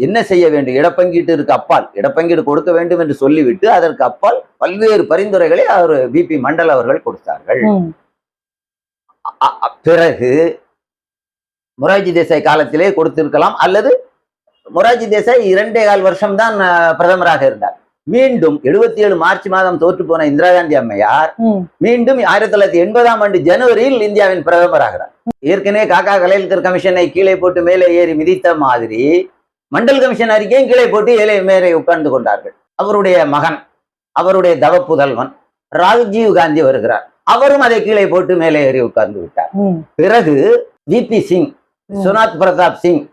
என்ன செய்ய வேண்டும், இடப்பங்கீட்டிற்கு அப்பால் இடப்பங்கீடு கொடுக்க வேண்டும் என்று சொல்லிவிட்டு அதற்கு அப்பால் பல்வேறு பரிந்துரைகளை அவர் பிபி மண்டல் அவர்கள் கொடுத்தார்கள். பிறகு மொரார்ஜி தேசாய் காலத்திலே கொடுத்திருக்கலாம், அல்லது மொரார்ஜி தேசாய் 2.25 வருஷம் தான் பிரதமராக இருந்தார். மீண்டும் 77 மார்ச் மாதம் தோற்று போன இந்திரா காந்தி அம்மையார் மீண்டும் 1980ஆம் ஆண்டு ஜனவரியில் இந்தியாவின் பிரதமராகிறார். ஏற்கனவே காக்கா கலைல்கர் கமிஷனை கீழே போட்டு மேலே ஏறி மிதித்த மாதிரி மண்டல் கமிஷன் அறிக்கையும் கீழே போட்டு ஏழை மேலே உட்கார்ந்து கொண்டார்கள். அவருடைய மகன், அவருடைய தவ புதல்வன் ராஜீவ் காந்தி வருகிறார், அவரும் அதை கீழே போட்டு மேலே ஏறி உட்கார்ந்து விட்டார். பிறகு விபி சிங், சுனாத் பிரதாப் சிங்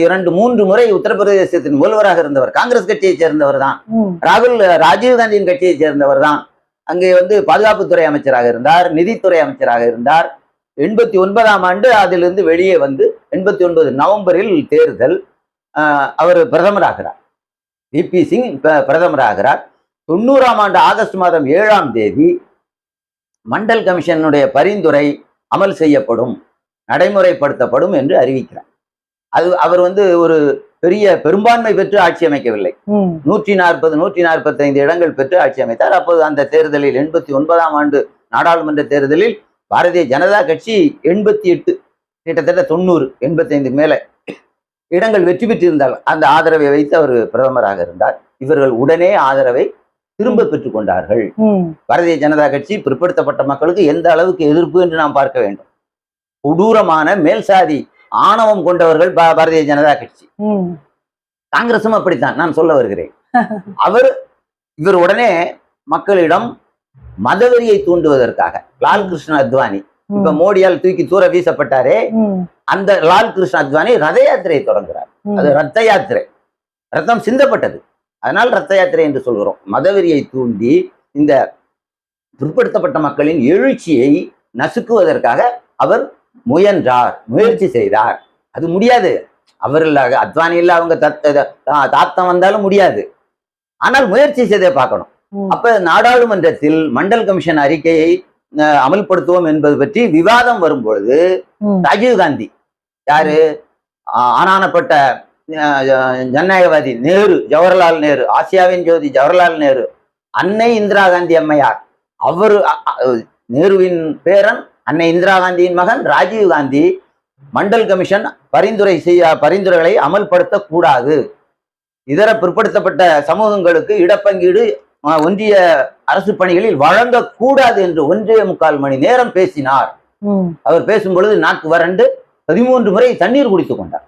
2-3 முறை உத்தரப்பிரதேசத்தின் முதல்வராக இருந்தவர், காங்கிரஸ் கட்சியை சேர்ந்தவர் தான். ராஜீவ் காந்தியின் கட்சியை சேர்ந்தவர் தான். அங்கே பாதுகாப்புத்துறை அமைச்சராக இருந்தார், நிதித்துறை அமைச்சராக இருந்தார். 89ஆம் ஆண்டு அதிலிருந்து வெளியே வந்து 89 நவம்பரில் தேர்தல், அவர் பிரதமராகிறார். விபி சிங் பிரதமராகிறார். 90ஆம் ஆண்டு ஆகஸ்ட் மாதம் 7ஆம் தேதி மண்டல் கமிஷனுடைய பரிந்துரை அமல் செய்யப்படும், நடைமுறைப்படுத்தப்படும் என்று அறிவிக்கிறார். அது அவர் ஒரு பெரிய பெரும்பான்மை பெற்று ஆட்சி அமைக்கவில்லை, 140-145 இடங்கள் பெற்று ஆட்சி அமைத்தார். அப்போது அந்த தேர்தலில் 89ஆம் ஆண்டு நாடாளுமன்ற தேர்தலில் பாரதிய ஜனதா கட்சி 88, கிட்டத்தட்ட 90-85 மேல இடங்கள் வெற்றி பெற்றிருந்தால் அந்த ஆதரவை வைத்து அவர் பிரதமராக இருந்தார். இவர்கள் உடனே ஆதரவை திரும்ப பெற்றுக் கொண்டார்கள். பாரதிய ஜனதா கட்சி பிற்படுத்தப்பட்ட மக்களுக்கு எந்த அளவுக்கு எதிர்ப்பு என்று நாம் பார்க்க வேண்டும். கொடூரமான மேல்சாதி ஆணவம் கொண்டவர்கள் பாரதிய ஜனதா கட்சி. காங்கிரசும் அப்படித்தான், நான் சொல்ல வருகிறேன். இவர் உடனே மக்களிடம் மதவெறியை தூண்டுவதற்காக லால் கிருஷ்ண அத்வானி, இப்ப மோடியால் தூக்கி தூர வீசப்பட்டாரே, அந்த லால் கிருஷ்ண அத்வானி ரத யாத்திரையை தொடங்குகிறார். அது ரத்த யாத்திரை, ரத்தம் சிந்தப்பட்டது, அதனால் ரத்த யாத்திரை என்று சொல்கிறோம். மதவெறியை தூண்டி இந்த பிற்படுத்தப்பட்ட மக்களின் எழுச்சியை நசுக்குவதற்காக அவர் முயன்றார், முயற்சி செய்தார். அது முடியாது, அவர் இல்லாத அத்வானி இல்ல அவங்க தாத்தம் வந்தாலும் முடியாது. ஆனால் முயற்சி செய்தே பார்க்கணும். அப்ப நாடாளுமன்றத்தில் மண்டல் கமிஷன் அறிக்கையை அமல்படுத்துவோம் என்பது பற்றி விவாதம் வரும்பொழுது ராஜீவ் காந்தி, யாரு ஆனானப்பட்ட ஜனநாயகவாதி நேரு, ஜவஹர்லால் நேரு, ஆசியாவின் ஜோதி ஜவஹர்லால் நேரு, அன்னை இந்திரா காந்தி அம்மையார், அவர் நேருவின் பேரன், அன்னை இந்திரா காந்தியின் மகன் ராஜீவ் காந்தி மண்டல் கமிஷன் பரிந்துரைகளை அமல்படுத்த கூடாது, இதர பிற்படுத்தப்பட்ட சமூகங்களுக்கு இடப்பங்கீடு ஒன்றிய அரசு பணிகளில் வழங்கக்கூடாது என்று 1.25 மணி நேரம் பேசினார். அவர் பேசும் பொழுது நாக்கு வறண்டு 13 முறை தண்ணீர் குடித்துக் கொண்டார்.